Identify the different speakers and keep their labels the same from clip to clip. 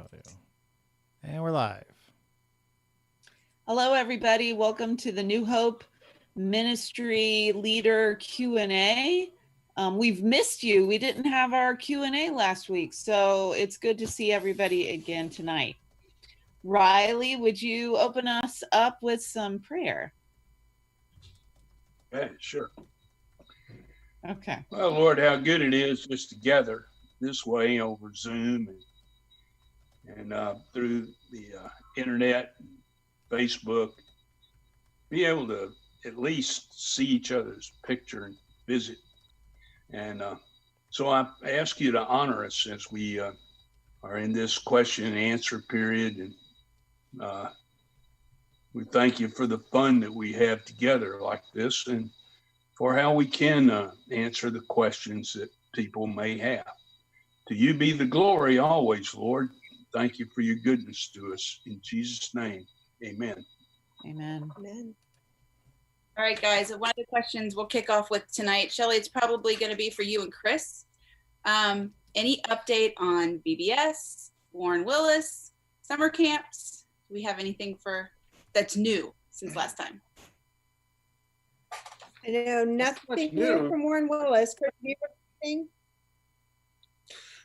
Speaker 1: audio. And we're live.
Speaker 2: Hello, everybody. Welcome to the New Hope Ministry Leader Q&A. We've missed you. We didn't have our Q&A last week, so it's good to see everybody again tonight. Riley, would you open us up with some prayer?
Speaker 3: Yeah, sure.
Speaker 2: Okay.
Speaker 3: Well, Lord, how good it is just together this way over Zoom and through the internet, and Facebook, be able to at least see each other's picture and visit. And so I ask you to honor us as we are in this question and answer period. And we thank you for the fun that we have together like this, and for how we can answer the questions that people may have. To you be the glory always, Lord. Thank you for your goodness to us. In Jesus' name, amen.
Speaker 2: Amen.
Speaker 4: Amen.
Speaker 5: All right, guys, one of the questions we'll kick off with tonight, Shelley, it's probably going to be for you and Chris. Any update on VBS, Warren Willis, summer camps? Do we have anything that's new since last time?
Speaker 4: I know nothing new from Warren Willis. Chris, do you have anything?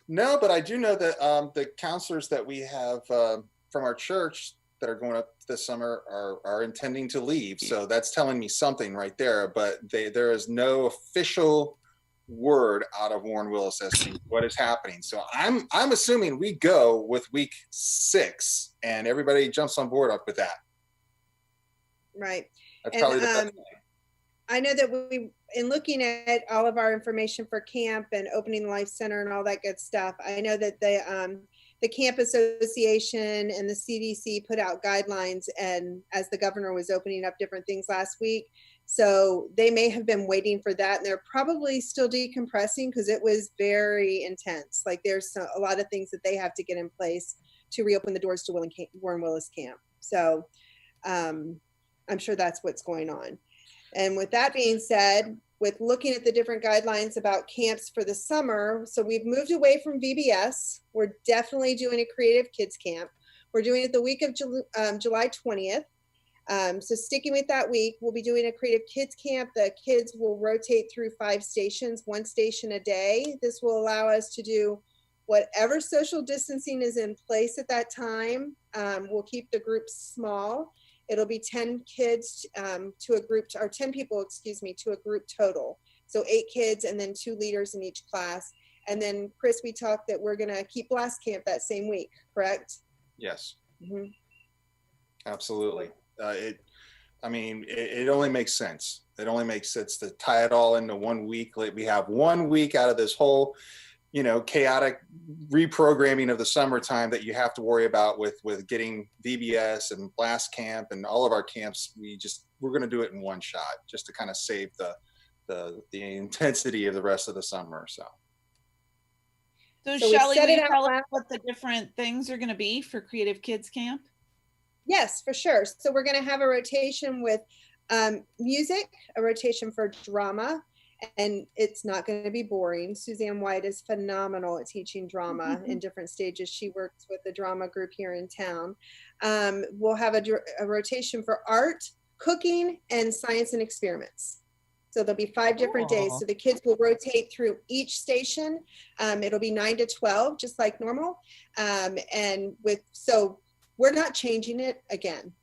Speaker 6: No, but I do know that the counselors that we have from our church that are going up this summer are intending to leave. So that's telling me something right there. But there is no official word out of Warren Willis as to what is happening. So I'm assuming we go with week 6 and everybody jumps on board up with that.
Speaker 4: Right.
Speaker 6: That's probably the best thing.
Speaker 4: I know that we, in looking at all of our information for camp and opening the Life Center and all that good stuff, I know that the Camp Association and the CDC put out guidelines, and as the governor was opening up different things last week, so they may have been waiting for that, and they're probably still decompressing because it was very intense. Like there's a lot of things that they have to get in place to reopen the doors to Warren Willis Camp. So I'm sure that's what's going on. And with that being said, with looking at the different guidelines about camps for the summer, so we've moved away from VBS. We're definitely doing a creative kids camp. We're doing it the week of July 20th. So sticking with that week, we'll be doing a creative kids camp. The kids will rotate through 5 stations, 1 station a day. This will allow us to do whatever social distancing is in place at that time. We'll keep the groups small. It'll be 10 kids to a group, or 10 people, to a group total. So 8 kids and then 2 leaders in each class. And then, Chris, we talked that we're going to keep Blast Camp that same week, correct?
Speaker 6: Yes.
Speaker 4: Mm-hmm.
Speaker 6: Absolutely. It only makes sense. It only makes sense to tie it all into 1 week. Like we have 1 week out of this whole, chaotic reprogramming of the summertime that you have to worry about with getting VBS and Blast Camp and all of our camps. We're going to do it in one shot just to kind of save the intensity of the rest of the summer. So
Speaker 2: Shelley, will you tell us what the different things are going to be for Creative Kids Camp?
Speaker 4: Yes, for sure. So we're going to have a rotation with music, a rotation for drama, and it's not going to be boring. Suzanne White is phenomenal at teaching drama in different stages. She works with the drama group here in town. We'll have a rotation for art, cooking, and science and experiments. So there'll be 5 different days. So the kids will rotate through each station. It'll be 9 to 12, just like normal. So we're not changing it again.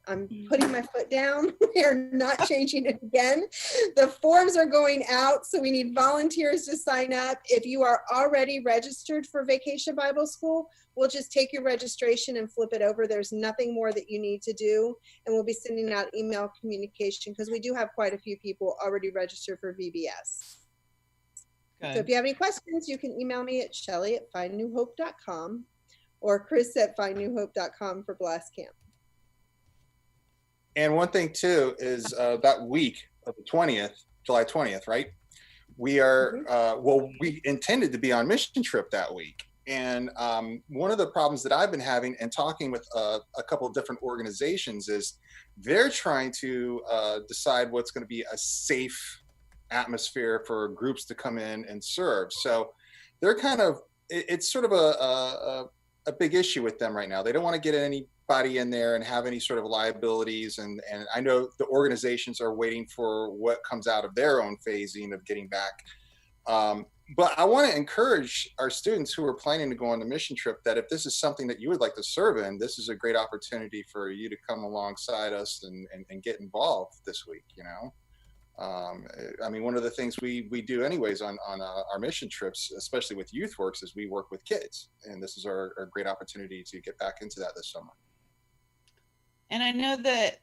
Speaker 4: I'm putting my foot down. We're not changing it again. The forms are going out, so we need volunteers to sign up. If you are already registered for Vacation Bible School, we'll just take your registration and flip it over. There's nothing more that you need to do. And we'll be sending out email communication because we do have quite a few people already registered for VBS. Good. So if you have any questions, you can email me at Shelley@findnewhope.com or Chris@findnewhope.com for Blast Camp.
Speaker 6: And one thing too is that week of the 20th, July 20th, right? We are, we intended to be on mission trip that week. And one of the problems that I've been having and talking with a couple of different organizations is they're trying to decide what's going to be a safe atmosphere for groups to come in and serve. So they're kind of, it's sort of a big issue with them right now. They don't want to get anybody in there and have any sort of liabilities. And I know the organizations are waiting for what comes out of their own phasing of getting back. But I want to encourage our students who are planning to go on the mission trip that if this is something that you would like to serve in, this is a great opportunity for you to come alongside us and get involved this week, you know. I mean, one of the things we do anyways on our mission trips, especially with YouthWorks, is we work with kids. And this is our great opportunity to get back into that this summer.
Speaker 2: And I know that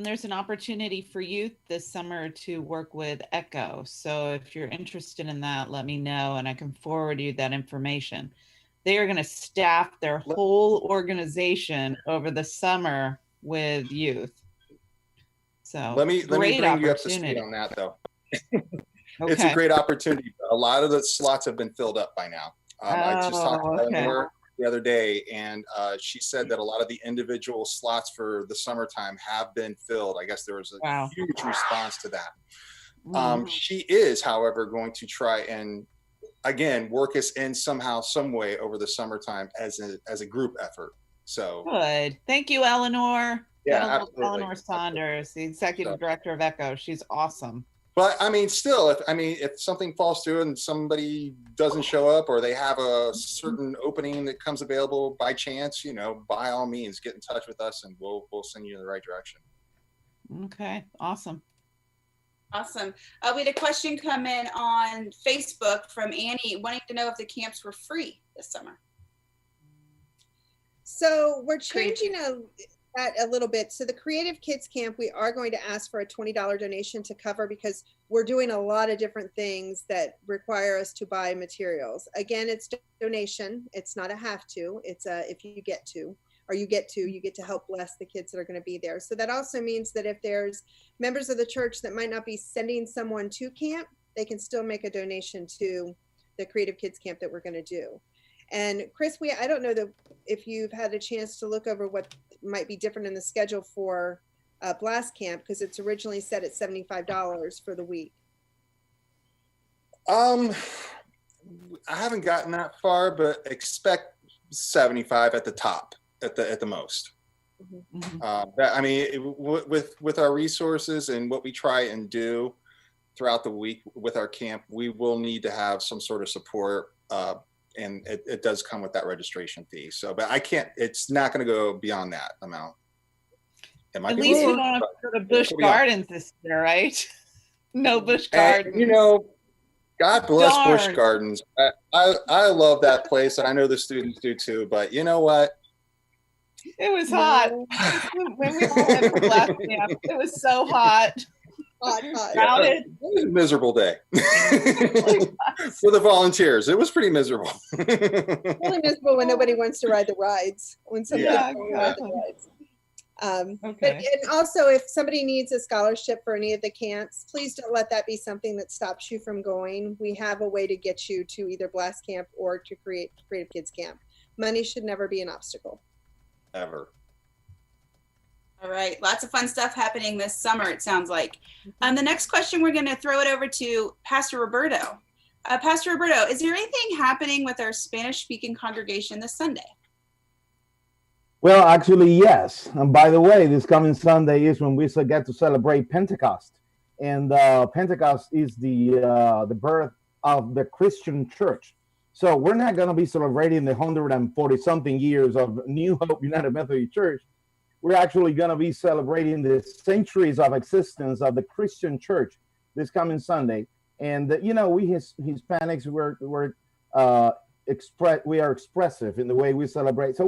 Speaker 2: there's an opportunity for youth this summer to work with ECHO. So if you're interested in that, let me know and I can forward you that information. They are going to staff their whole organization over the summer with youth. So
Speaker 6: let me bring you up to speed on that, though. It's a great opportunity. A lot of the slots have been filled up by now. I just talked to her the other day, and she said that a lot of the individual slots for the summertime have been filled. I guess there was a huge response to that. She is, however, going to try and, again, work us in somehow, some way over the summertime as a group effort. So
Speaker 2: good. Thank you, Eleanor.
Speaker 6: Yeah, absolutely.
Speaker 2: Eleanor Saunders, the executive director of ECHO. She's awesome.
Speaker 6: But I mean, still, if something falls through and somebody doesn't show up, or they have a certain opening that comes available by chance, you know, by all means, get in touch with us and we'll send you in the right direction.
Speaker 2: Okay, awesome.
Speaker 5: Awesome. We had a question come in on Facebook from Annie wanting to know if the camps were free this summer.
Speaker 4: So we're changing that a little bit. So the Creative Kids Camp, we are going to ask for a $20 donation to cover, because we're doing a lot of different things that require us to buy materials. Again, it's donation. It's not a have to. It's a if you get to, or you get to help bless the kids that are going to be there. So that also means that if there's members of the church that might not be sending someone to camp, they can still make a donation to the Creative Kids Camp that we're going to do. And Chris, I don't know if you've had a chance to look over what might be different in the schedule for Blast Camp, because it's originally set at $75 for the week. I
Speaker 6: haven't gotten that far, but expect 75 at the top, at the most. I mean, with our resources and what we try and do throughout the week with our camp, we will need to have some sort of support. And it does come with that registration fee. So, but it's not going to go beyond that amount.
Speaker 2: At least we don't have to go to Busch Gardens this year, right? No Busch Gardens.
Speaker 6: You know, God bless Busch Gardens. I love that place, and I know the students do too. But you know what?
Speaker 2: It was hot. When we all went to Blast Camp, it was so hot.
Speaker 6: It was a miserable day for the volunteers. It was pretty miserable.
Speaker 4: Really miserable when nobody wants to ride the rides. When somebody wants to ride the rides. But and also, if somebody needs a scholarship for any of the camps, please don't let that be something that stops you from going. We have a way to get you to either Blast Camp or to Creative Kids Camp. Money should never be an obstacle.
Speaker 6: Ever.
Speaker 5: All right, lots of fun stuff happening this summer, it sounds like. The next question, we're going to throw it over to Pastor Roberto. Pastor Roberto, is there anything happening with our Spanish-speaking congregation this Sunday?
Speaker 7: Well, actually, yes. And by the way, this coming Sunday is when we get to celebrate Pentecost. And Pentecost is the birth of the Christian church. So we're not going to be celebrating the 140-something years of New Hope United Methodist Church. We're actually going to be celebrating the centuries of existence of the Christian church this coming Sunday. And, you know, we Hispanics, we are expressive in the way we celebrate. So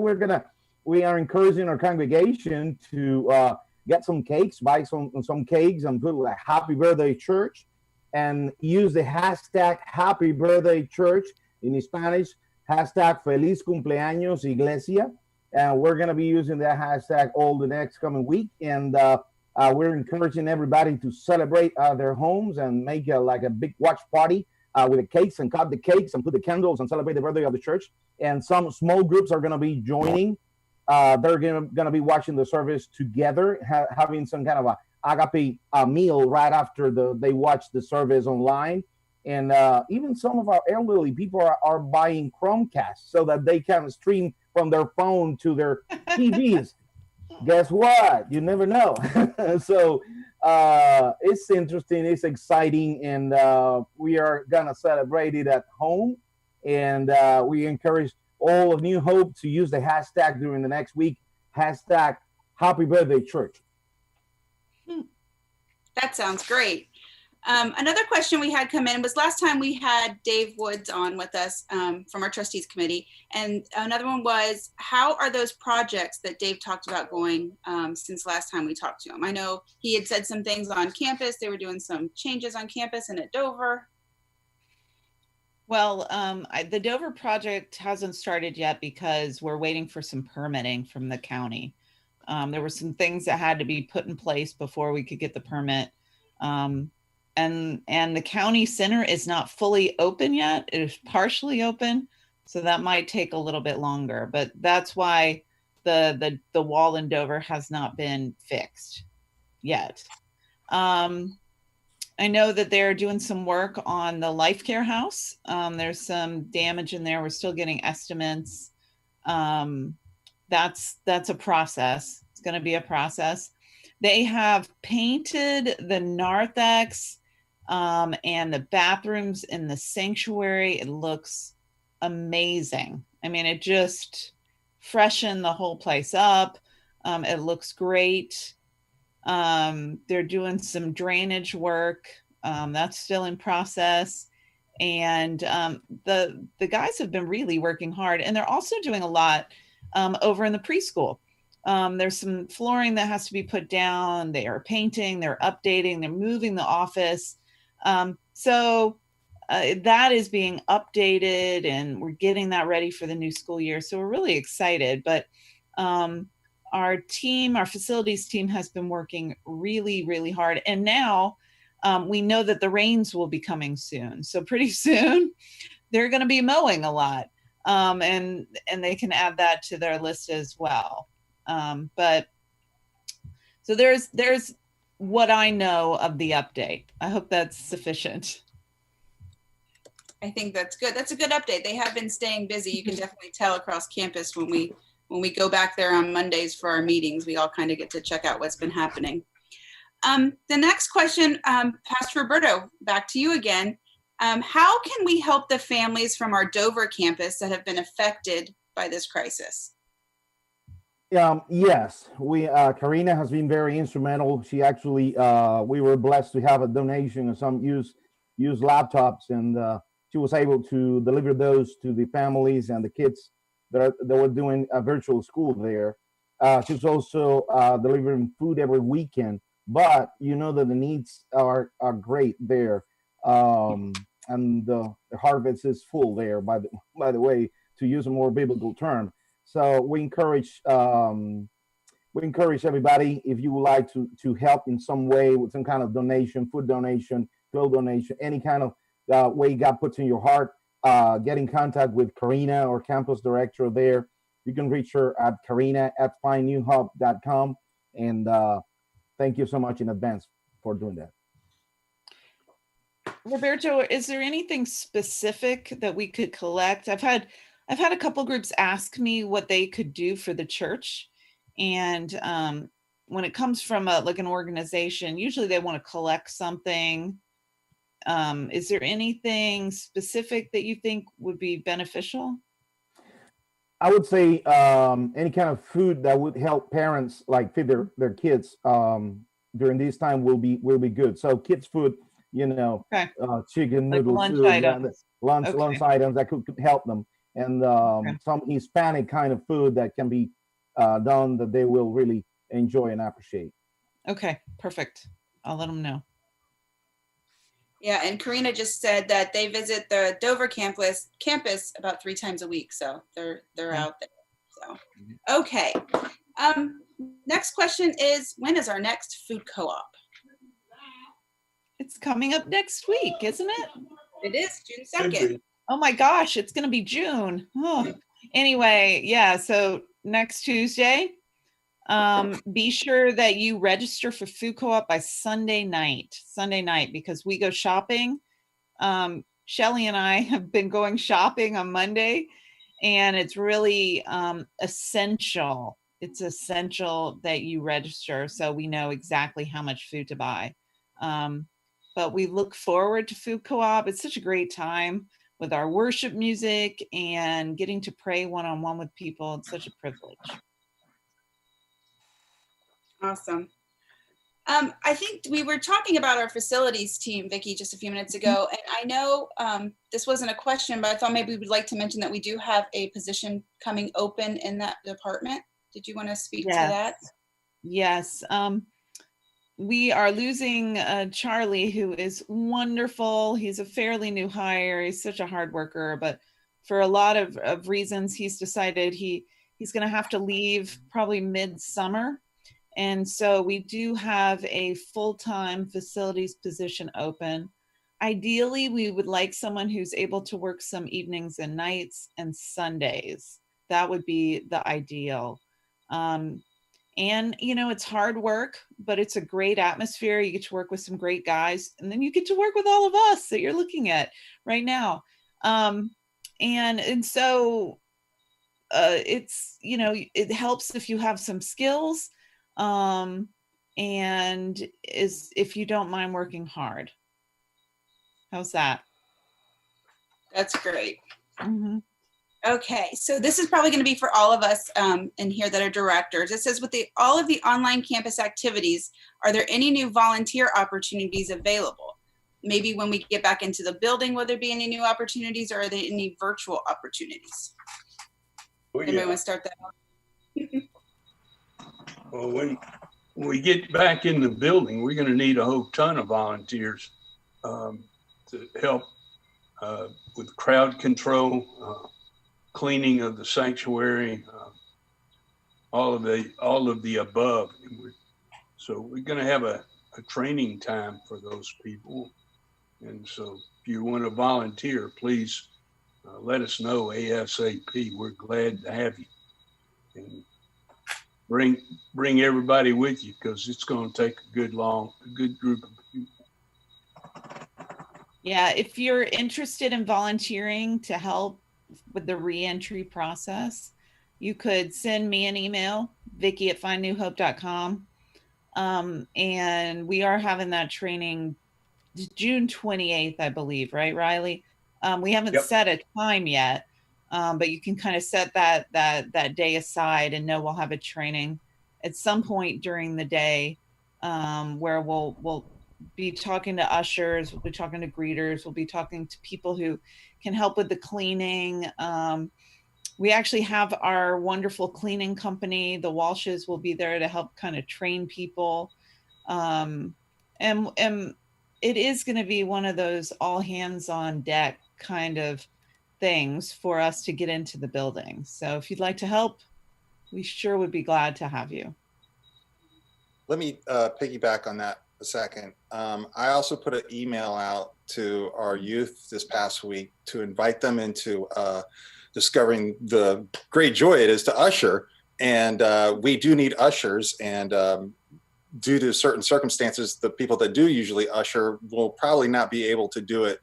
Speaker 7: we are encouraging our congregation to get some cakes, buy some cakes and put like Happy Birthday Church, and use the hashtag Happy Birthday Church in Spanish, hashtag Feliz Cumpleaños Iglesia. And we're going to be using that hashtag all the next coming week. And we're encouraging everybody to celebrate their homes and make a big watch party with the cakes, and cut the cakes and put the candles and celebrate the birthday of the church. And some small groups are going to be joining. They're going to be watching the service together, having some kind of a agape meal right after they watch the service online. And even some of our elderly people are buying Chromecast so that they can stream from their phone to their TVs. Guess what? You never know. So it's interesting, it's exciting, and we are gonna celebrate it at home. And we encourage all of New Hope to use the hashtag during the next week, hashtag Happy Birthday Church.
Speaker 5: That sounds great. Another question we had come in was last time we had Dave Woods on with us from our trustees committee. And another one was, how are those projects that Dave talked about going since last time we talked to him? I know he had said some things on campus. They were doing some changes on campus and at Dover.
Speaker 2: Well, the Dover project hasn't started yet because we're waiting for some permitting from the county. There were some things that had to be put in place before we could get the permit. And the county center is not fully open yet. It is partially open. So that might take a little bit longer, but that's why the wall in Dover has not been fixed yet. I know that they're doing some work on the Life Care House. There's some damage in there. We're still getting estimates. That's a process. It's going to be a process. They have painted the narthex and the bathrooms in the sanctuary. It looks amazing. I mean, it just freshened the whole place up. It looks great. They're doing some drainage work. That's still in process. And the guys have been really working hard. And they're also doing a lot over in the preschool. There's some flooring that has to be put down. They are painting, they're updating, they're moving the office. So that is being updated, and we're getting that ready for the new school year. So we're really excited. But our team, our facilities team, has been working really, really hard. And now we know that the rains will be coming soon. So pretty soon they're going to be mowing a lot. And they can add that to their list as well. But so there's what I know of the update. I hope that's sufficient.
Speaker 5: I think that's good. That's a good update. They have been staying busy. You can definitely tell across campus when we go back there on Mondays for our meetings, we all kind of get to check out what's been happening. The next question, Pastor Roberto, back to you again. How can we help the families from our Dover campus that have been affected by this crisis?
Speaker 7: Yes, Karina has been very instrumental. She actually, we were blessed to have a donation of some used laptops, and she was able to deliver those to the families and the kids that were doing a virtual school there. She's also delivering food every weekend, but you know that the needs are great there, and the harvest is full there. By the way, to use a more biblical term. So we encourage everybody, if you would like to help in some way with some kind of donation, food donation, clothes donation, any kind of way God puts in your heart, get in contact with Karina, or campus director there. You can reach her at karina@findnewhope.com. And thank you so much in advance for doing that.
Speaker 2: Roberto, is there anything specific that we could collect? I've had a couple groups ask me what they could do for the church. And when it comes from an organization, usually they want to collect something. Is there anything specific that you think would be beneficial?
Speaker 7: I would say any kind of food that would help parents like feed their kids during this time will be good. So kids food,
Speaker 2: Okay.
Speaker 7: Chicken
Speaker 2: Like
Speaker 7: noodles,
Speaker 2: lunch
Speaker 7: food,
Speaker 2: items.
Speaker 7: lunch items that could help them. And
Speaker 2: Okay.
Speaker 7: some Hispanic kind of food that can be done that they will really enjoy and appreciate.
Speaker 2: Okay, perfect. I'll let them know.
Speaker 5: Yeah, and Karina just said that they visit the Dover campus about 3 times a week, so they're out there. So, okay. Next question is, when is our next food co-op?
Speaker 2: It's coming up next week, isn't it?
Speaker 5: It is June 2nd.
Speaker 2: Oh my gosh, it's going to be June. Oh. Anyway, yeah, so next Tuesday, be sure that you register for food co-op by Sunday night, because we go shopping. Shelly and I have been going shopping on Monday, and it's really essential. It's essential that you register so we know exactly how much food to buy. But we look forward to Food Co-op. It's such a great time with our worship music and getting to pray one-on-one with people. It's such a privilege.
Speaker 5: Awesome. I think we were talking about our facilities team, Vicki, just a few minutes ago. And I know this wasn't a question, but I thought maybe we would like to mention that we do have a position coming open in that department. Did you want to speak to that?
Speaker 2: Yes. We are losing Charlie, who is wonderful. He's a fairly new hire. He's such a hard worker, but for a lot of reasons, he's decided he's going to have to leave probably midsummer. And so we do have a full-time facilities position open. Ideally, we would like someone who's able to work some evenings and nights and Sundays. That would be the ideal. And, you know, it's hard work, but it's a great atmosphere. You get to work with some great guys, and then you get to work with all of us that you're looking at right now. And so it's, you know, it helps if you have some skills. And is if you don't mind working hard. How's that?
Speaker 5: That's great.
Speaker 2: Mm-hmm.
Speaker 5: Okay, so this is probably going to be for all of us in here that are directors. It says, with all of the online campus activities, are there any new volunteer opportunities available? Maybe when we get back into the building, will there be any new opportunities, or are there any virtual opportunities?
Speaker 3: Oh,
Speaker 5: Anybody
Speaker 3: yeah.
Speaker 5: want to start that?
Speaker 3: Well, when we get back in the building, we're going to need a whole ton of volunteers to help with crowd control, cleaning of the sanctuary, all of the above. So we're going to have a training time for those people. And so if you want to volunteer, please let us know ASAP. We're glad to have you. And bring everybody with you, because it's going to take a good group of people.
Speaker 2: Yeah, if you're interested in volunteering to help with the reentry process, you could send me an email, Vicki@findnewhope.com. And we are having that training June 28th, I believe, right, Riley? We haven't set a time yet, but you can kind of set that day aside and know we'll have a training at some point during the day, where we'll be talking to ushers, we'll be talking to greeters, we'll be talking to people who can help with the cleaning. We actually have our wonderful cleaning company, the Walshes, will be there to help kind of train people. And it is going to be one of those all hands on deck kind of things for us to get into the building. So if you'd like to help, we sure would be glad to have you.
Speaker 6: Let me piggyback on that a second. I also put an email out to our youth this past week to invite them into discovering the great joy it is to usher. And we do need ushers. And due to certain circumstances, the people that do usually usher will probably not be able to do it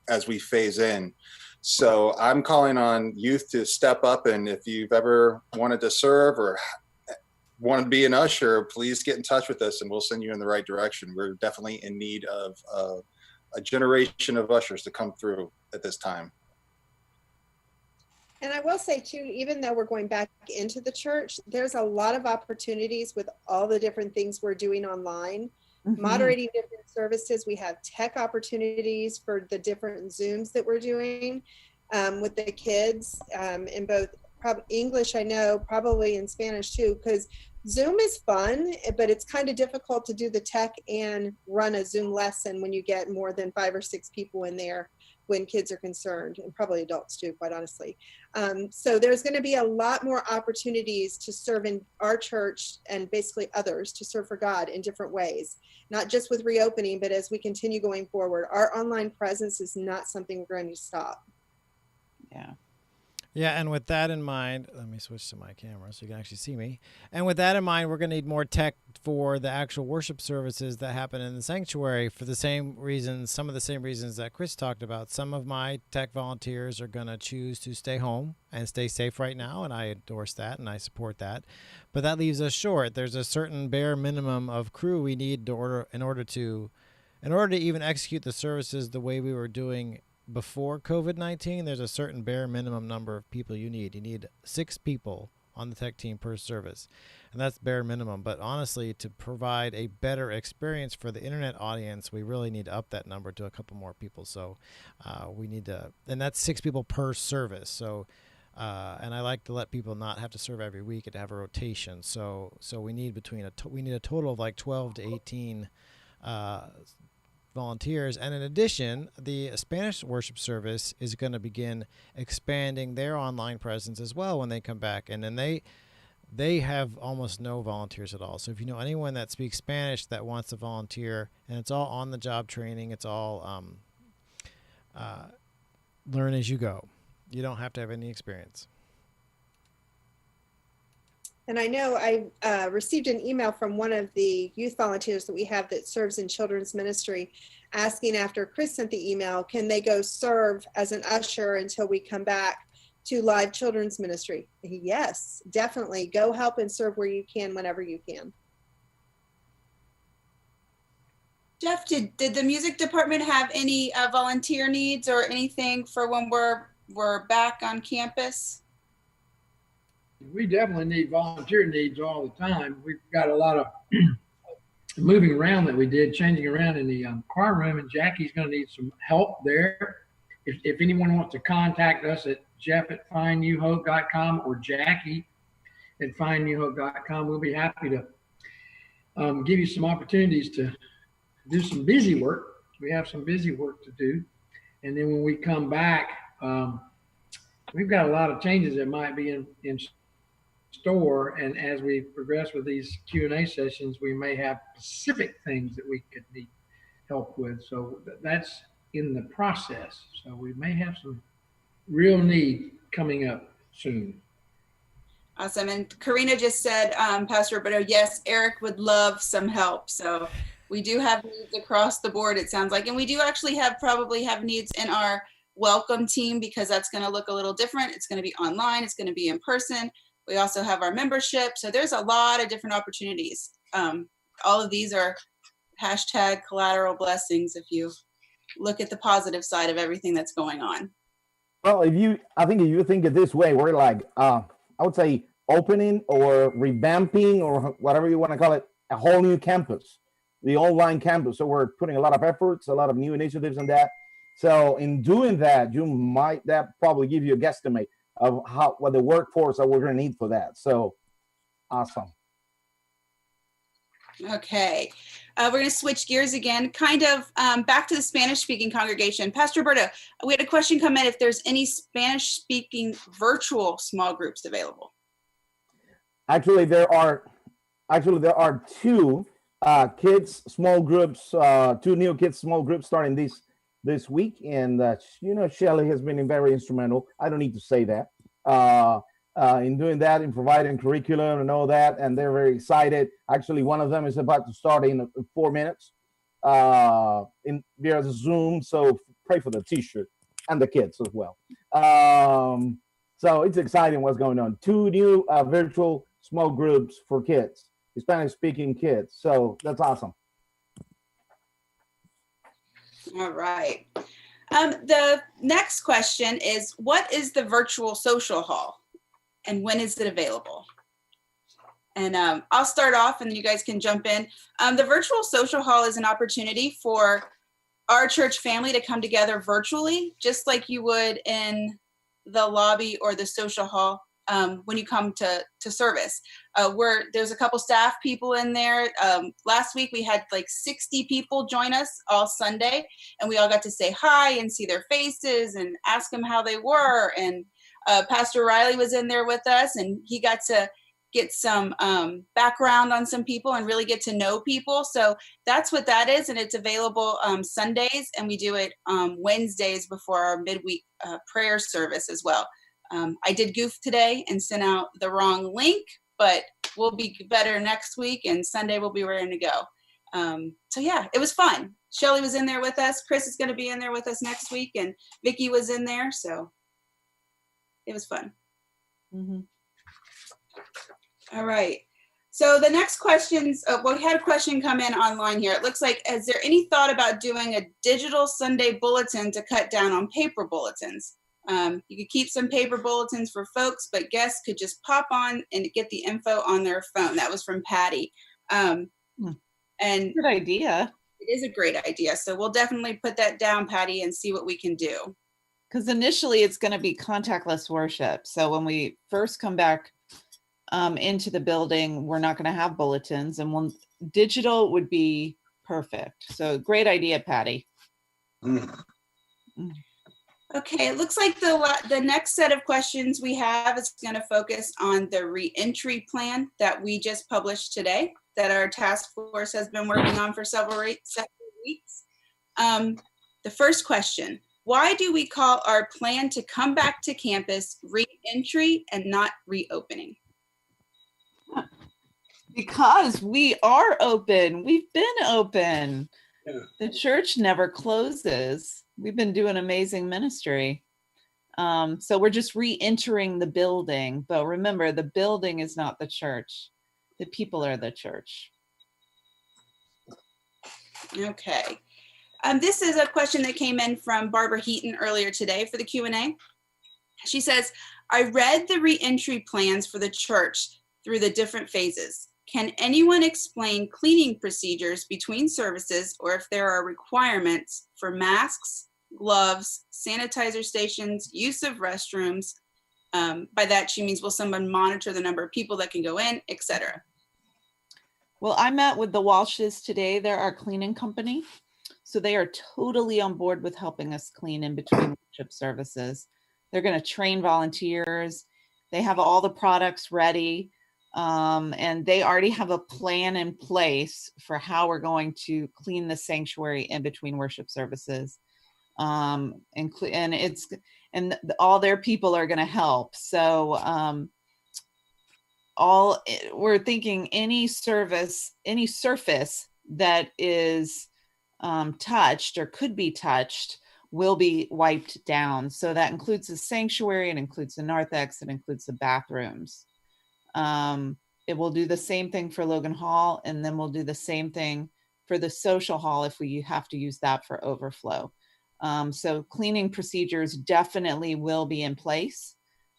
Speaker 6: as we phase in. So I'm calling on youth to step up. And if you've ever wanted to serve or want to be an usher, please get in touch with us and we'll send you in the right direction. We're definitely in need of a generation of ushers to come through at this time.
Speaker 4: And I will say too, even though we're going back into the church, there's a lot of opportunities with all the different things we're doing online. Mm-hmm. Moderating different services. We have tech opportunities for the different Zooms that we're doing with the kids in both English, I know, probably in Spanish too, because Zoom is fun, but it's kind of difficult to do the tech and run a Zoom lesson when you get more than 5 or 6 people in there when kids are concerned, and probably adults too, quite honestly. So there's going to be a lot more opportunities to serve in our church and basically others to serve for God in different ways, not just with reopening, but as we continue going forward. Our online presence is not something we're going to stop.
Speaker 2: Yeah.
Speaker 1: Yeah, and with that in mind, let me switch to my camera so you can actually see me. And with that in mind, we're going to need more tech for the actual worship services that happen in the sanctuary for the same reasons, some of the same reasons that Chris talked about. Some of my tech volunteers are going to choose to stay home and stay safe right now, and I endorse that and I support that. But that leaves us short. There's a certain bare minimum of crew we need in order to even execute the services the way we were doing before COVID-19. There's a certain bare minimum number of people you need. You need 6 people on the tech team per service, and that's bare minimum. But honestly, to provide a better experience for the internet audience, we really need to up that number to a couple more people. So we need to, and that's 6 people per service. So and I like to let people not have to serve every week and have a rotation. So we need we need a total of like 12 to 18 volunteers. And in addition, the Spanish worship service is going to begin expanding their online presence as well when they come back. And then they have almost no volunteers at all. So if you know anyone that speaks Spanish that wants to volunteer, and it's all on the job training, it's all learn as you go. You don't have to have any experience.
Speaker 4: And I know I received an email from one of the youth volunteers that we have that serves in children's ministry, asking after Chris sent the email, can they go serve as an usher until we come back to live children's ministry? Yes, definitely. Go help and serve where you can, whenever you can.
Speaker 5: Jeff, did the music department have any volunteer needs or anything for when we're back on campus?
Speaker 8: We definitely need volunteer needs all the time. We've got a lot of moving around that we did, changing around in the choir room, and Jackie's going to need some help there. If anyone wants to contact us at jeff@findnewhope.com or Jackie@findnewhope.com, we'll be happy to give you some opportunities to do some busy work. We have some busy work to do. And then when we come back, we've got a lot of changes that might be in store, and as we progress with these Q&A sessions, we may have specific things that we could need help with. So that's in the process. So we may have some real need coming up soon.
Speaker 5: Awesome. And Karina just said, Pastor Roberto, yes, Eric would love some help. So we do have needs across the board, it sounds like. And we do actually probably have needs in our welcome team, because that's going to look a little different. It's going to be online. It's going to be in person. We also have our membership. So there's a lot of different opportunities. All of these are hashtag collateral blessings if you look at the positive side of everything that's going on.
Speaker 7: Well, I think if you think it this way, we're like, I would say opening or revamping or whatever you want to call it, a whole new campus, the online campus. So we're putting a lot of efforts, a lot of new initiatives in that. So in doing that, that probably give you a guesstimate of what the workforce that we're going to need for that. So awesome.
Speaker 5: Okay. We're going to switch gears again, kind of back to the Spanish-speaking congregation. Pastor Roberto, we had a question come in if there's any Spanish-speaking virtual small groups available.
Speaker 7: Actually, there are 2 kids small groups, 2 new kids small groups starting this week, and Shelley has been very instrumental. I don't need to say that in doing that, in providing curriculum and all that, and they're very excited. Actually, one of them is about to start in 4 minutes via Zoom, so pray for the t-shirt and the kids as well. So it's exciting what's going on. 2 new virtual small groups for kids, Spanish-speaking kids, so that's awesome.
Speaker 5: All right. The next question is, what is the virtual social hall and when is it available? And I'll start off and then you guys can jump in. The virtual social hall is an opportunity for our church family to come together virtually, just like you would in the lobby or the social hall when you come to service. There's a couple staff people in there. Last week we had like 60 people join us all Sunday, and we all got to say hi and see their faces and ask them how they were. And Pastor Riley was in there with us, and he got to get some background on some people and really get to know people. So that's what that is, and it's available Sundays, and we do it Wednesdays before our midweek prayer service as well. I did goof today and sent out the wrong link, but we'll be better next week, and Sunday we'll be ready to go. So yeah, it was fun. Shelly was in there with us. Chris is going to be in there with us next week, and Vicky was in there. So it was fun.
Speaker 2: Mhm.
Speaker 5: All right. So the next questions, well, we had a question come in online here. It looks like, is there any thought about doing a digital Sunday bulletin to cut down on paper bulletins? You could keep some paper bulletins for folks, but guests could just pop on and get the info on their phone. That was from Patty. And
Speaker 2: Good idea.
Speaker 5: it is a great idea. So we'll definitely put that down, Patty, and see what we can do.
Speaker 2: Because initially it's going to be contactless worship. So when we first come back into the building, we're not going to have bulletins, and digital would be perfect. So great idea, Patty.
Speaker 5: Okay, it looks like the next set of questions we have is going to focus on the reentry plan that we just published today, that our task force has been working on for several weeks. The first question: why do we call our plan to come back to campus reentry and not reopening?
Speaker 2: Because we are open. We've been open.
Speaker 3: Yeah.
Speaker 2: The church never closes. We've been doing amazing ministry. So we're just re-entering the building. But remember, the building is not the church. The people are the church.
Speaker 5: Okay. This is a question that came in from Barbara Heaton earlier today for the Q&A. She says, I read the re-entry plans for the church through the different phases. Can anyone explain cleaning procedures between services, or if there are requirements for masks, gloves, sanitizer stations, use of restrooms? By that, she means, will someone monitor the number of people that can go in, etc.?
Speaker 2: Well, I met with the Walshes today. They're our cleaning company. So they are totally on board with helping us clean in between worship services. They're going to train volunteers. They have all the products ready. And they already have a plan in place for how we're going to clean the sanctuary in between worship services. And all their people are going to help. So we're thinking any surface that is touched or could be touched will be wiped down. So that includes the sanctuary, it includes the narthex, it includes the bathrooms. It will do the same thing for Logan Hall, and then we'll do the same thing for the social hall if we have to use that for overflow. So cleaning procedures definitely will be in place.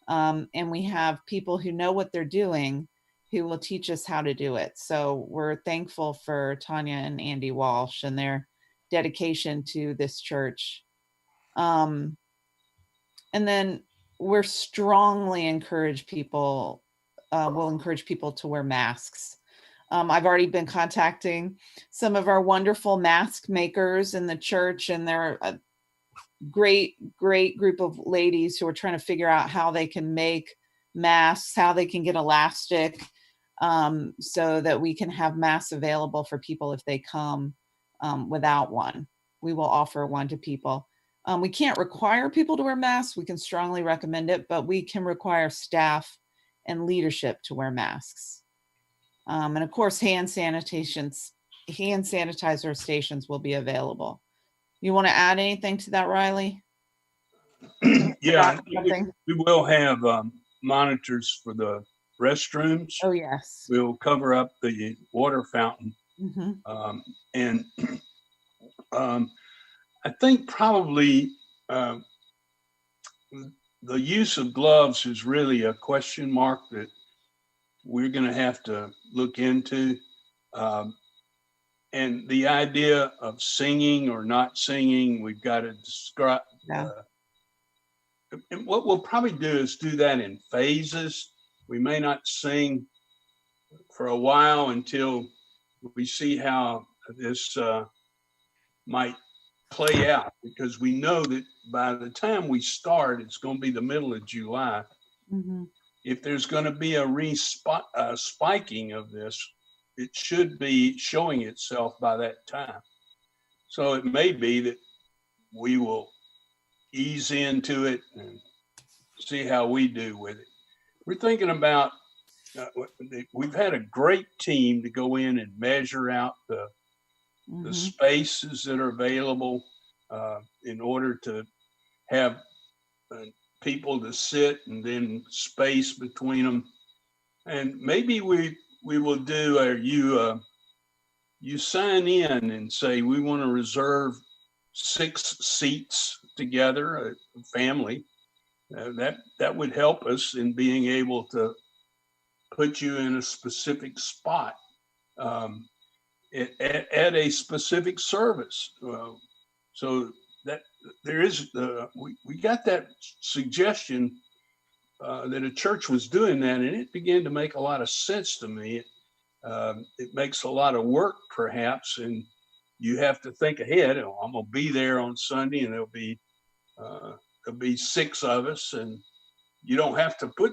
Speaker 2: And we have people who know what they're doing who will teach us how to do it. So we're thankful for Tanya and Andy Walsh and their dedication to this church. And then we're strongly encourage people, we'll encourage people to wear masks. I've already been contacting some of our wonderful mask makers in the church, and they're a great group of ladies who are trying to figure out how they can make masks, how they can get elastic, so that we can have masks available for people if they come without one. We will offer one to people. We can't require people to wear masks. We can strongly recommend it, but we can require staff and leadership to wear masks. And of course, hand sanitizer stations will be available. You want to add anything to that, Riley?
Speaker 3: Yeah, we will have monitors for the restrooms.
Speaker 2: Oh, yes.
Speaker 3: We'll cover up the water fountain.
Speaker 2: Mm-hmm.
Speaker 3: And I think probably the use of gloves is really a question mark that we're going to have to look into. And the idea of singing or not singing, we've got to describe.
Speaker 2: Yeah.
Speaker 3: And what we'll probably do is do that in phases. We may not sing for a while until we see how this might play out, because we know that by the time we start, it's going to be the middle of July.
Speaker 2: Mm-hmm.
Speaker 3: If there's going to be a spiking of this, it should be showing itself by that time. So it may be that we will ease into it and see how we do with it. We're thinking about, we've had a great team to go in and measure out the spaces that are available in order to have people to sit and then space between them. And maybe we will do, you sign in and say, we want to reserve 6 seats together, a family. That would help us in being able to put you in a specific spot at a specific service. So that there is, we got that suggestion that a church was doing that, and it began to make a lot of sense to me. It makes a lot of work, perhaps, and you have to think ahead. Oh, I'm gonna be there on Sunday, and there'll be 6 of us, and you don't have to put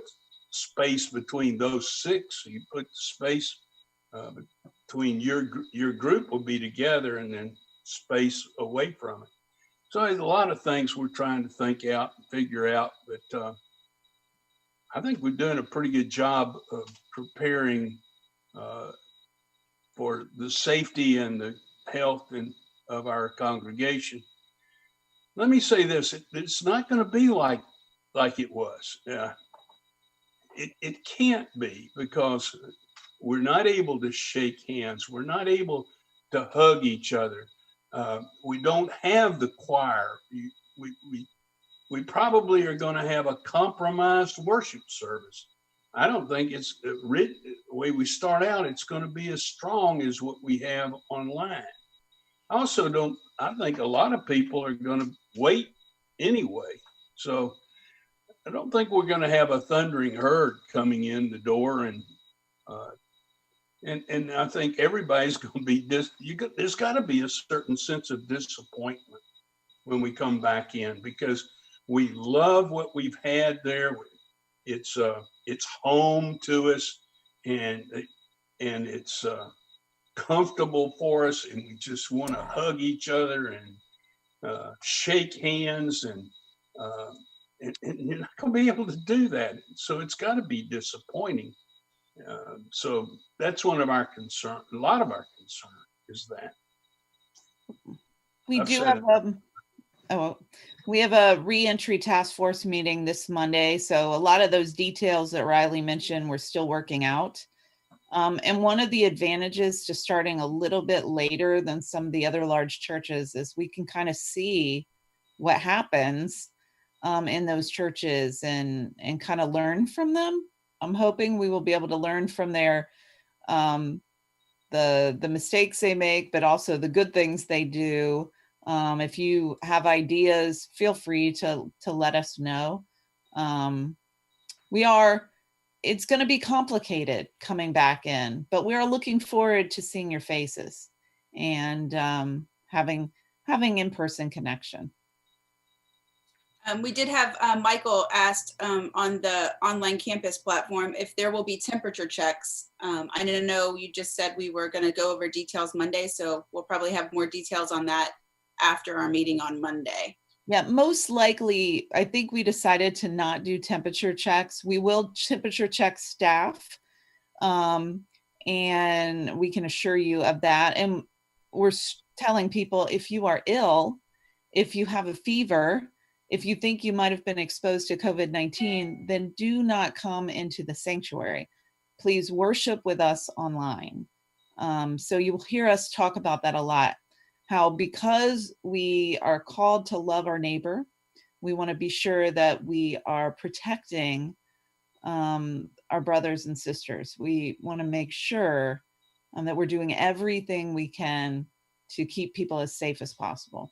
Speaker 3: space between those 6. You put space between your group will be together, and then space away from it. So there's a lot of things we're trying to think out and figure out, but I think we're doing a pretty good job of preparing for the safety and the health of our congregation. Let me say this: it's not going to be like it was. It can't be, because we're not able to shake hands. We're not able to hug each other. We don't have the choir. We probably are going to have a compromised worship service. I don't think it's the way we start out, it's going to be as strong as what we have online. I think a lot of people are going to wait anyway. So I don't think we're going to have a thundering herd coming in the door, and I think everybody's going to be there's got to be a certain sense of disappointment when we come back in, because we love what we've had there. It's home to us, and it's comfortable for us, and we just want to hug each other and shake hands, and you're not going to be able to do that. So it's got to be disappointing. So that's one of our concern. A lot of our concern is that.
Speaker 2: We have a reentry task force meeting this Monday. So a lot of those details that Riley mentioned, we're still working out. And one of the advantages to starting a little bit later than some of the other large churches is we can kind of see what happens in those churches and kind of learn from them. I'm hoping we will be able to learn from their the mistakes they make, but also the good things they do. If you have ideas, feel free to let us know. It's going to be complicated coming back in, but we're looking forward to seeing your faces and having in-person connection.
Speaker 5: We did have Michael asked on the online campus platform if there will be temperature checks. I didn't know, you just said we were going to go over details Monday, so we'll probably have more details on that after our meeting on Monday.
Speaker 2: Yeah, most likely, I think we decided to not do temperature checks. We will temperature check staff, and we can assure you of that. And we're telling people, if you are ill, if you have a fever, if you think you might have been exposed to COVID-19, then do not come into the sanctuary. Please worship with us online. So you'll hear us talk about that a lot. How because we are called to love our neighbor, we want to be sure that we are protecting our brothers and sisters. We want to make sure that we're doing everything we can to keep people as safe as possible.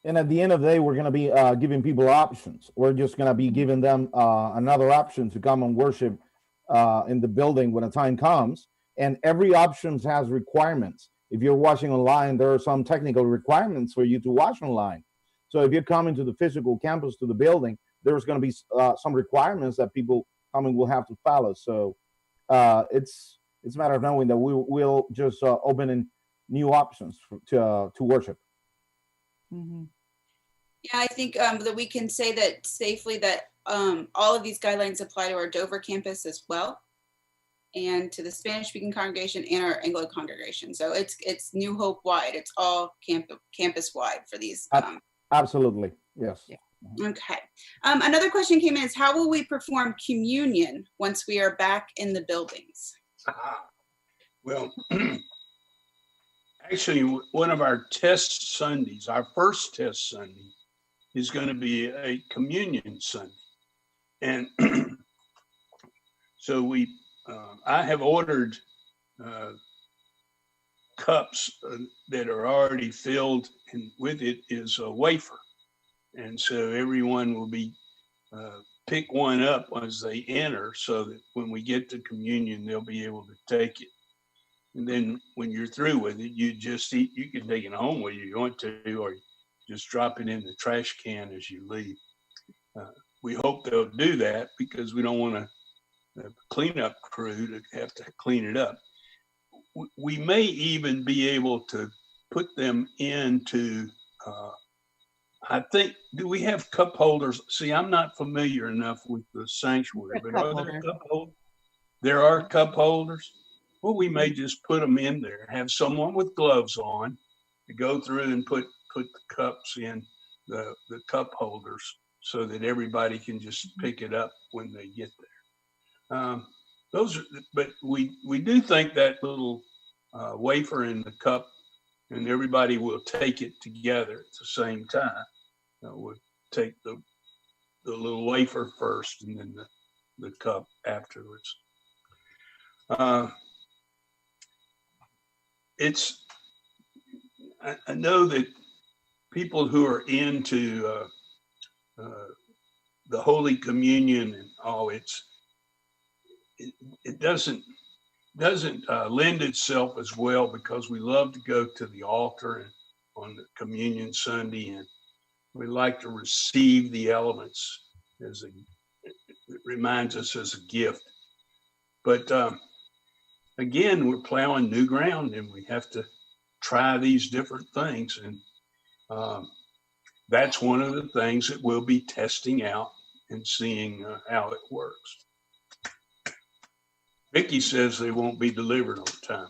Speaker 7: And at the end of the day, we're going to be giving people options. We're just going to be giving them another option to come and worship in the building when the time comes. And every option has requirements. If you're watching online, there are some technical requirements for you to watch online. So if you're coming to the physical campus, to the building, there's going to be some requirements that people coming will have to follow. So it's a matter of knowing that we will just open in new options to worship.
Speaker 2: Mm-hmm.
Speaker 5: Yeah, I think that we can say that safely that all of these guidelines apply to our Dover campus as well, and to the Spanish-speaking congregation and our Anglo congregation. So it's New Hope wide. It's all campus wide for these.
Speaker 7: Absolutely, yes.
Speaker 5: Yeah. Okay. Another question came in is, how will we perform communion once we are back in the buildings?
Speaker 3: Well, actually, one of our test Sundays, our first test Sunday, is going to be a communion Sunday. And so I have ordered cups that are already filled, and with it is a wafer. And so everyone will be pick one up as they enter, so that when we get to communion, they'll be able to take it. And then when you're through with it, you just eat. You can take it home with you want to, or just drop it in the trash can as you leave. We hope they'll do that because we don't want the cleanup crew to have to clean it up. We may even be able to put them into, I think, do we have cup holders? See, I'm not familiar enough with the sanctuary, but are there cup holders? There are cup holders. Well, we may just put them in there, have someone with gloves on to go through and put the cups in the cup holders so that everybody can just pick it up when they get there. But we do think that little wafer in the cup, and everybody will take it together at the same time. We'll take the little wafer first, and then the cup afterwards. I know that people who are into the Holy Communion and all, it doesn't lend itself as well, because we love to go to the altar and on the Communion Sunday, and we like to receive the elements it reminds us as a gift. But again, we're plowing new ground, and we have to try these different things, and that's one of the things that we'll be testing out and seeing how it works. Vicky says they won't be delivered on time.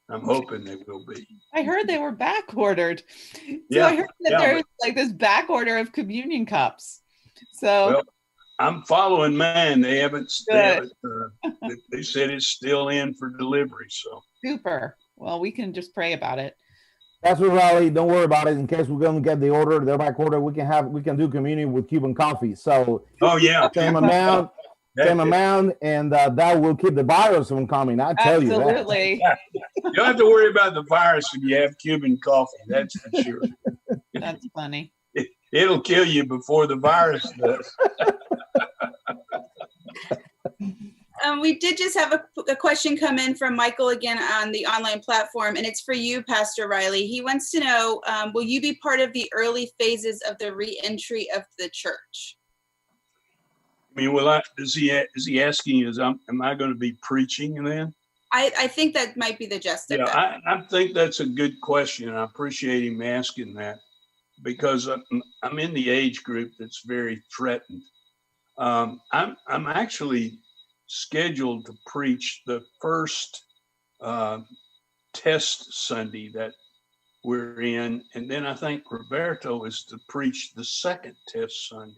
Speaker 3: I'm hoping they will be.
Speaker 2: I heard they were back ordered. So
Speaker 3: Yeah,
Speaker 2: I heard that there's like this back order of communion cups. So
Speaker 3: well, I'm following mine. They haven't they said it's still in for delivery. So
Speaker 2: super. Well, we can just pray about it.
Speaker 7: That's what, Riley. Don't worry about it. In case we're going to get the order, the back order, we can do communion with Cuban coffee. So same amount, and that will keep the virus from coming. I tell you that.
Speaker 2: Absolutely.
Speaker 3: You don't have to worry about the virus if you have Cuban coffee. That's for sure.
Speaker 2: That's funny.
Speaker 3: It'll kill you before the virus does.
Speaker 5: We did just have a question come in from Michael again on the online platform, and it's for you, Pastor Riley. He wants to know, will you be part of the early phases of the re-entry of the church?
Speaker 3: I mean, is he asking, am I going to be preaching then?
Speaker 5: I think that might be the gist of that.
Speaker 3: I think that's a good question. I appreciate him asking that, because I'm in the age group that's very threatened. I'm actually scheduled to preach the first test Sunday that we're in, and then I think Roberto is to preach the second test Sunday.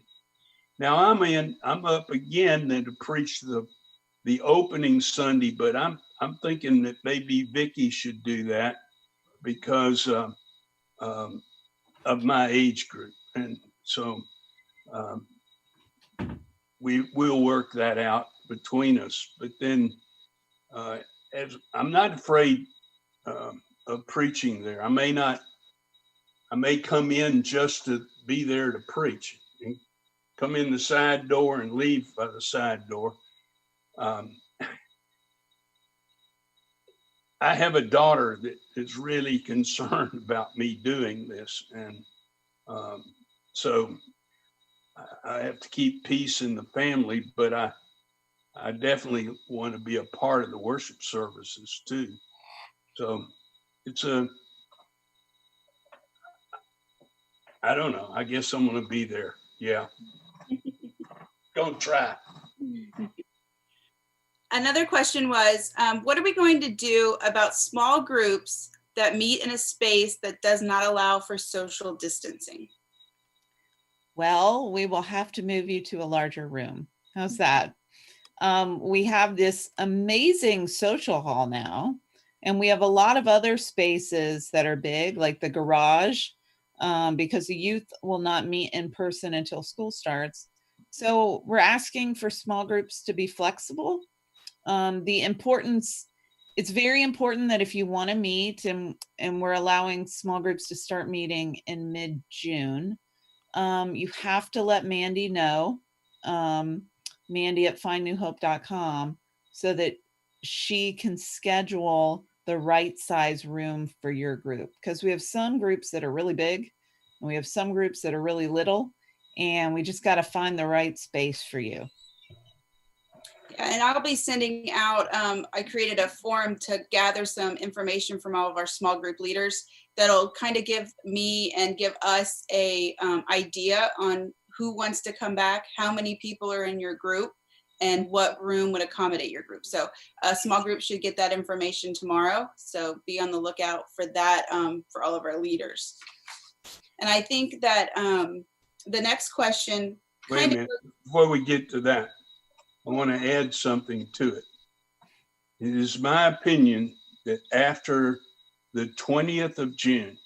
Speaker 3: Now I'm up again then to preach the opening Sunday, but I'm thinking that maybe Vicky should do that because of my age group, and so we'll work that out between us. But then, as I'm not afraid of preaching there. I may come in just to be there to preach, and come in the side door and leave by the side door. I have a daughter that is really concerned about me doing this, and so I have to keep peace in the family, but I definitely want to be a part of the worship services too. So I don't know. I guess I'm going to be there. Yeah. Don't try.
Speaker 5: Another question was, what are we going to do about small groups that meet in a space that does not allow for social distancing?
Speaker 2: Well, we will have to move you to a larger room. How's that? We have this amazing social hall now, and we have a lot of other spaces that are big, like the garage, because the youth will not meet in person until school starts. So we're asking for small groups to be flexible. It's very important that if you want to meet, and we're allowing small groups to start meeting in mid-June, you have to let Mandy know, Mandy at findnewhope.com, so that she can schedule the right size room for your group. Because we have some groups that are really big, and we have some groups that are really little, and we just got to find the right space for you.
Speaker 5: Yeah, and I'll be sending out, I created a form to gather some information from all of our small group leaders that'll kind of give me and give us a idea on who wants to come back, how many people are in your group, and what room would accommodate your group. So a small group should get that information tomorrow. So be on the lookout for that for all of our leaders. And I think that the next question.
Speaker 3: Wait a minute. Before we get to that, I want to add something to it. It is my opinion that after the 20th of June,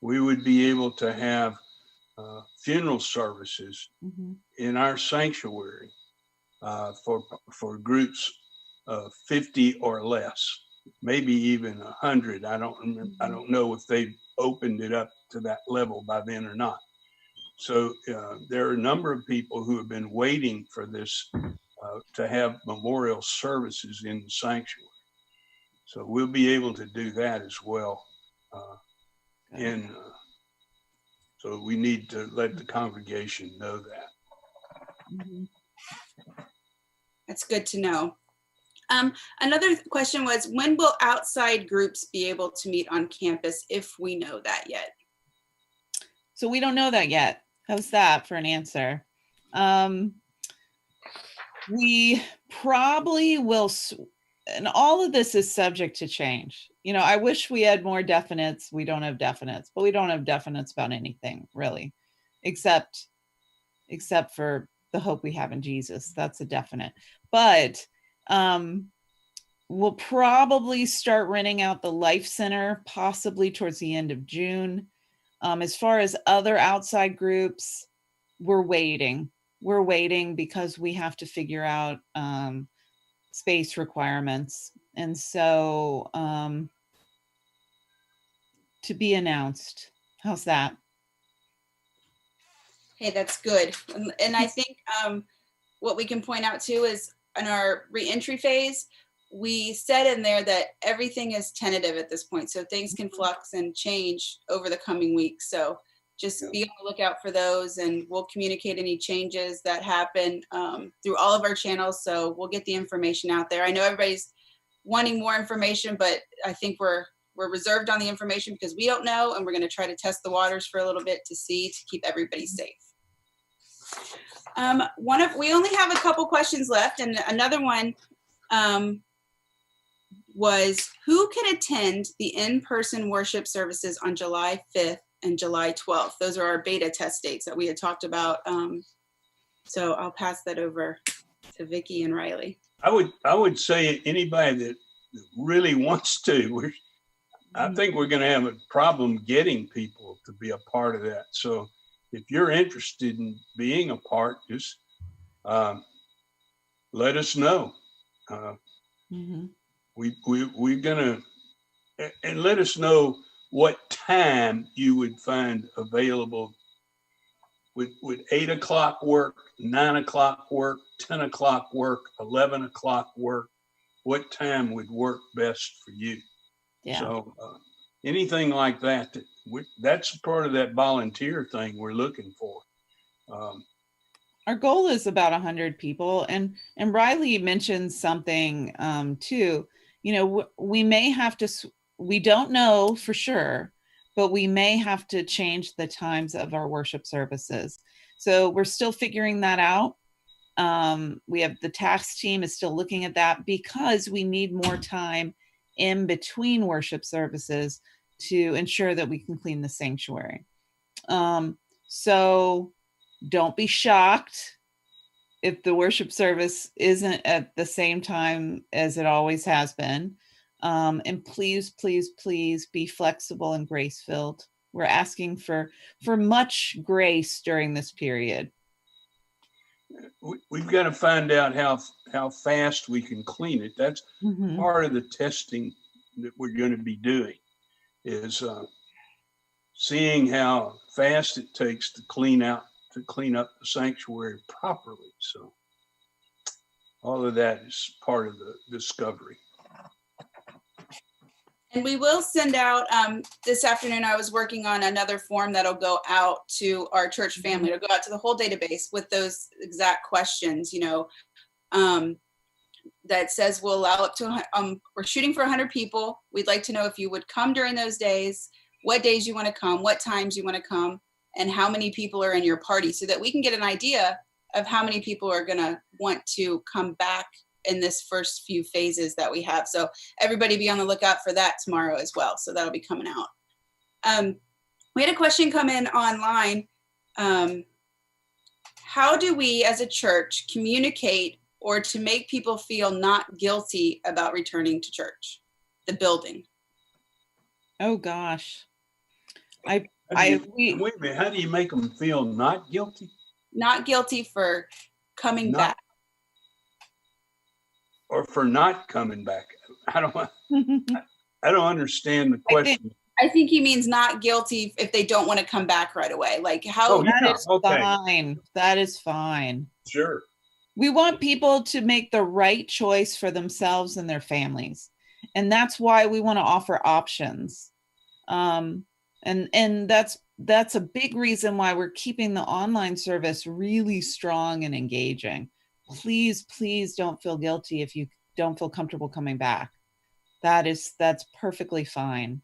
Speaker 3: we would be able to have funeral services in our sanctuary for groups of 50 or less, maybe even 100. I don't remember. I don't know if they've opened it up to that level by then or not. So there are a number of people who have been waiting for this to have memorial services in the sanctuary. So we'll be able to do that as well. So we need to let the congregation know that.
Speaker 5: That's good to know. Another question was, when will outside groups be able to meet on campus, if we know that yet?
Speaker 2: So we don't know that yet. How's that for an answer? We probably will, and all of this is subject to change. You know, I wish we had more definites. We don't have definites, but we don't have definites about anything really, except for the hope we have in Jesus. That's a definite. But we'll probably start renting out the Life Center possibly towards the end of June. As far as other outside groups, we're waiting. We're waiting because we have to figure out space requirements. And so to be announced. How's that?
Speaker 5: Hey, that's good. And I think what we can point out too is in our reentry phase, we said in there that everything is tentative at this point. So things can flux and change over the coming weeks. So just be on the lookout for those, and we'll communicate any changes that happen through all of our channels. So we'll get the information out there. I know everybody's wanting more information, but I think we're reserved on the information because we don't know, and we're going to try to test the waters for a little bit to keep everybody safe. We only have a couple questions left, and another one was, who can attend the in-person worship services on July 5th and July 12th? Those are our beta test dates that we had talked about. So I'll pass that over to Vicki and Riley.
Speaker 3: I would say anybody that really wants to, I think we're going to have a problem getting people to be a part of that. So if you're interested in being a part, just let us know. We're gonna, and let us know what time you would find available. Would 8 o'clock work, 9 o'clock work, 10 o'clock work, 11 o'clock work? What time would work best for you? Yeah. So anything like that, that's part of that volunteer thing we're looking for.
Speaker 2: Our goal is about 100 people, and Riley mentioned something too. You know, we may have to, we don't know for sure, but we may have to change the times of our worship services. So we're still figuring that out. We have the tax team is still looking at that because we need more time in between worship services to ensure that we can clean the sanctuary. So don't be shocked if the worship service isn't at the same time as it always has been. And please, please, please be flexible and grace-filled. We're asking for much grace during this period.
Speaker 3: We've got to find out how fast we can clean it. That's part of the testing that we're going to be doing, is seeing how fast it takes to clean up the sanctuary properly. So all of that is part of the discovery.
Speaker 5: And we will send out, this afternoon, I was working on another form that'll go out to our church family. It'll go out to the whole database with those exact questions, that says we'll allow up to, we're shooting for 100 people. We'd like to know if you would come during those days, what days you want to come, what times you want to come, and how many people are in your party, so that we can get an idea of how many people are going to want to come back in this first few phases that we have. So everybody be on the lookout for that tomorrow as well. So that'll be coming out. We had a question come in online. How do we as a church communicate or to make people feel not guilty about returning to church, the building?
Speaker 2: Oh gosh.
Speaker 3: Wait a minute, how do you make them feel not guilty?
Speaker 5: Not guilty for coming back.
Speaker 3: Or for not coming back? I don't understand the question.
Speaker 5: I think he means not guilty if they don't want to come back right away. Like how
Speaker 2: that is fine. That is fine.
Speaker 3: Sure.
Speaker 2: We want people to make the right choice for themselves and their families. And that's why we want to offer options. And that's a big reason why we're keeping the online service really strong and engaging. Please, please don't feel guilty if you don't feel comfortable coming back. That's perfectly fine.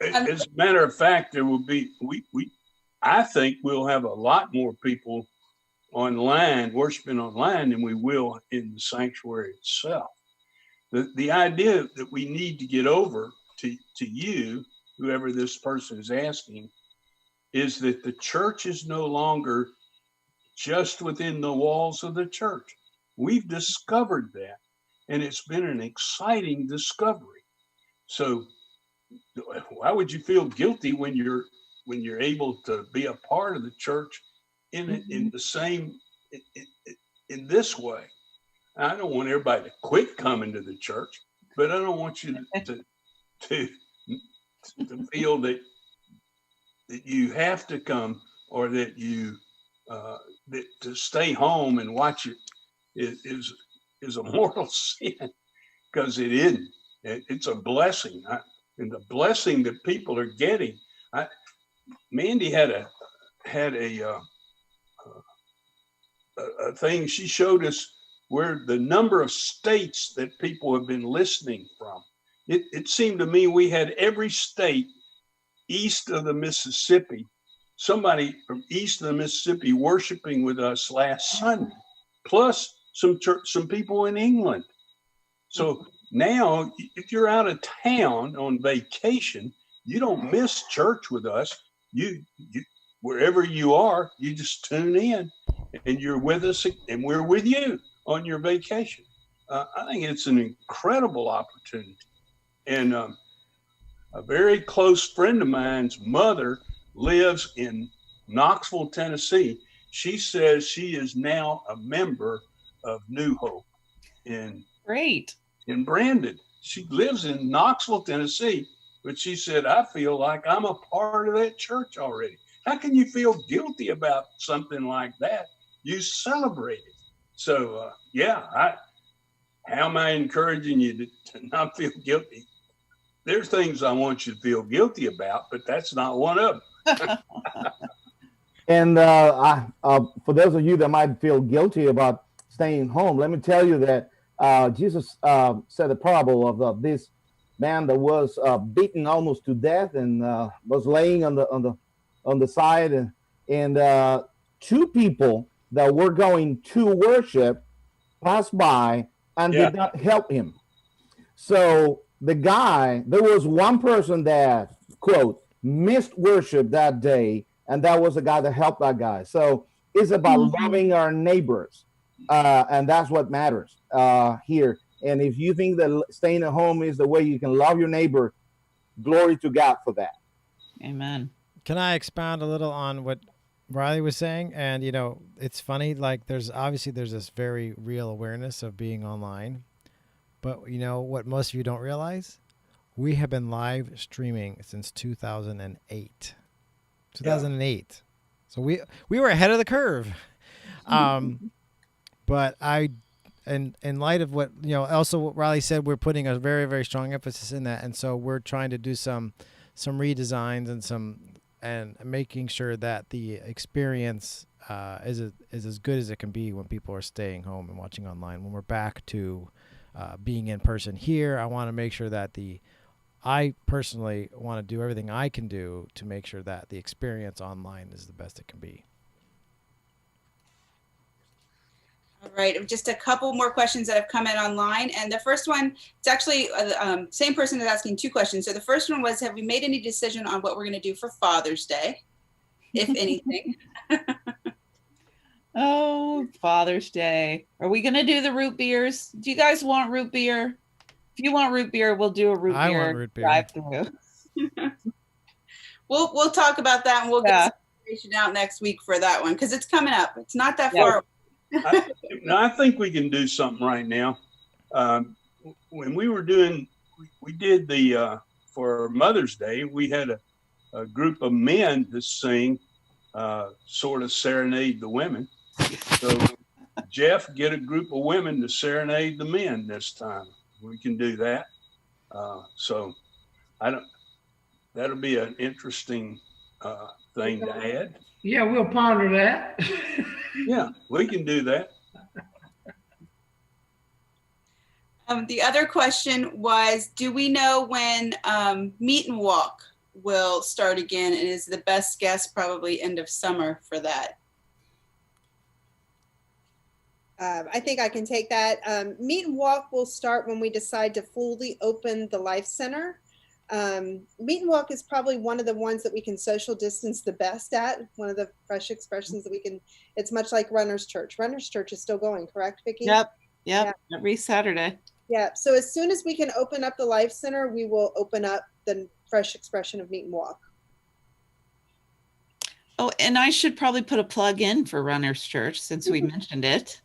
Speaker 3: As a matter of fact, there will be, I think we'll have a lot more people online, worshiping online, than we will in the sanctuary itself. The idea that we need to get over to you, whoever this person is asking, is that the church is no longer just within the walls of the church. We've discovered that, and it's been an exciting discovery. So why would you feel guilty when you're able to be a part of the church in the same in this way? I don't want everybody to quit coming to the church, but I don't want you to feel that you have to come, or that you that to stay home and watch it is a mortal sin, because it isn't. It's a blessing, and the blessing that people are getting. Mandy had a thing. She showed us where the number of states that people have been listening from. It seemed to me we had every state east of the Mississippi, somebody from east of the Mississippi worshiping with us last Sunday, plus some people in England. So now, if you're out of town on vacation, you don't miss church with us. You wherever you are, you just tune in, and you're with us, and we're with you on your vacation. I think it's an incredible opportunity. And a very close friend of mine's mother lives in Knoxville, Tennessee. She says she is now a member of New Hope in Brandon. She lives in Knoxville, Tennessee, but she said, I feel like I'm a part of that church already. How can you feel guilty about something like that? You celebrate it. So, how am I encouraging you to not feel guilty? There's things I want you to feel guilty about, but that's not one of them.
Speaker 7: And for those of you that might feel guilty about staying home, let me tell you that Jesus said the parable of this man that was beaten almost to death and was laying on the side, and two people that were going to worship passed by and
Speaker 3: Yeah.
Speaker 7: did not help him. So there was one person that, quote, missed worship that day, and that was the guy that helped that guy. So it's about loving our neighbors, and that's what matters here. And if you think that staying at home is the way you can love your neighbor, glory to God for that.
Speaker 2: Amen.
Speaker 1: Can I expound a little on what Riley was saying? And, it's funny, like there's this very real awareness of being online. But what most of you don't realize? We have been live streaming since 2008. 2008. So we were ahead of the curve. But in light of what, also what Riley said, we're putting a very, very strong emphasis in that. And so we're trying to do some redesigns and making sure that the experience is as good as it can be when people are staying home and watching online. When we're back to being in person here, I want to make sure that I personally want to do everything I can do to make sure that the experience online is the best it can be.
Speaker 5: All right, just a couple more questions that have come in online. And the first one, it's actually same person is asking two questions. So the first one was, have we made any decision on what we're going to do for Father's Day, if anything?
Speaker 2: Oh, Father's Day. Are we going to do the root beers? Do you guys want root beer? If you want root beer, we'll do a root
Speaker 1: I
Speaker 2: beer
Speaker 1: want root beer.
Speaker 2: drive-through.
Speaker 5: We'll talk about that, and we'll get some information out next week for that one, because it's coming up. It's not that far away.
Speaker 3: I think we can do something right now. When we did for Mother's Day, we had a group of men to sing, sort of serenade the women. So Jeff, get a group of women to serenade the men this time. We can do that. So that'll be an interesting thing to add.
Speaker 8: Yeah, we'll ponder that.
Speaker 3: Yeah, we can do that.
Speaker 5: The other question was, do we know when Meet and Walk will start again? And is the best guess probably end of summer for that?
Speaker 4: I think I can take that. Meet and Walk will start when we decide to fully open the Life Center. Meet and Walk is probably one of the ones that we can social distance the best at. One of the fresh expressions that we can. It's much like Runner's Church. Runner's Church is still going, correct, Vicki?
Speaker 2: Yep.
Speaker 4: Yeah.
Speaker 2: Every Saturday.
Speaker 4: Yeah. So as soon as we can open up the Life Center, we will open up the fresh expression of Meet and Walk.
Speaker 2: Oh, and I should probably put a plug in for Runner's Church since we mentioned it.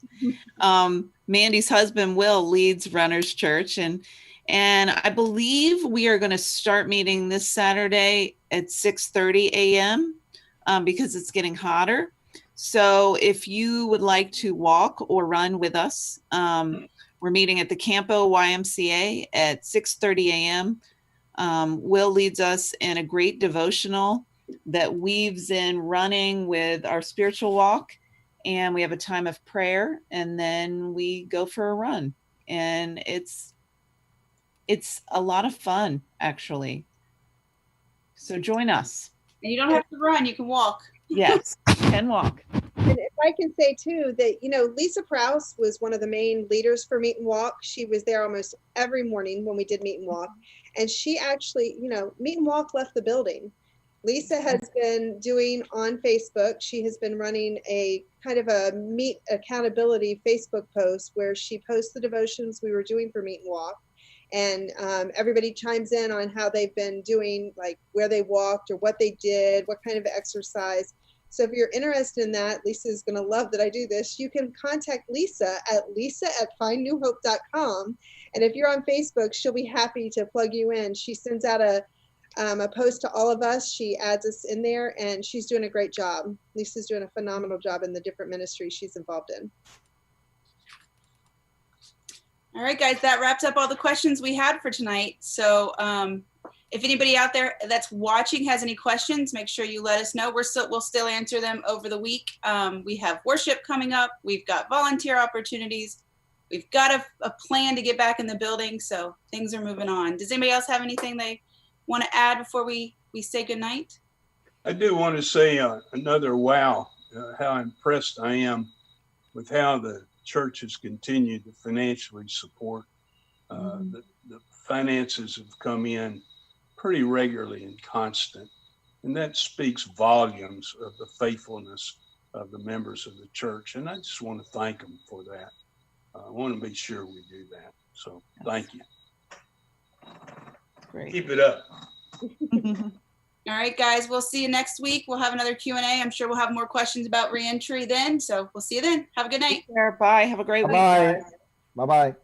Speaker 2: Mandy's husband, Will, leads Runner's Church, and I believe we are going to start meeting this Saturday at 6:30 a.m. Because it's getting hotter. So if you would like to walk or run with us, we're meeting at the Campo YMCA at 6:30 a.m. Will leads us in a great devotional that weaves in running with our spiritual walk, and we have a time of prayer, and then we go for a run, and it's a lot of fun, actually. So join us.
Speaker 5: And you don't have to run, you can walk.
Speaker 2: Yes, can walk.
Speaker 4: And if I can say too that, Lisa Prowse was one of the main leaders for Meet and Walk. She was there almost every morning when we did Meet and Walk. And she actually, Meet and Walk left the building. Lisa has been doing on Facebook, she has been running a kind of a Meet accountability Facebook post where she posts the devotions we were doing for Meet and Walk. And everybody chimes in on how they've been doing, like where they walked or what they did, what kind of exercise. So if you're interested in that, Lisa's going to love that I do this. You can contact Lisa at lisa@findnewhope.com. And if you're on Facebook, she'll be happy to plug you in. She sends out a post to all of us. She adds us in there, and she's doing a great job. Lisa's doing a phenomenal job in the different ministries she's involved in.
Speaker 5: All right, guys, that wraps up all the questions we had for tonight. So if anybody out there that's watching has any questions, make sure you let us know. We'll still answer them over the week. We have worship coming up. We've got volunteer opportunities. we've got a plan to get back in the building, so things are moving on. Does anybody else have anything they want to add before we say goodnight?
Speaker 3: I do want to say another wow, how impressed I am with how the church has continued to financially support. The finances have come in pretty regularly and constant. And that speaks volumes of the faithfulness of the members of the church. And I just want to thank them for that. I want to be sure we do that. So thank you.
Speaker 2: Great.
Speaker 3: Keep it up.
Speaker 5: All right, guys, we'll see you next week. We'll have another Q&A. I'm sure we'll have more questions about reentry then. So we'll see you then. Have a good night.
Speaker 2: Take care. Bye. Have a great week.
Speaker 7: Bye-bye. Bye-bye.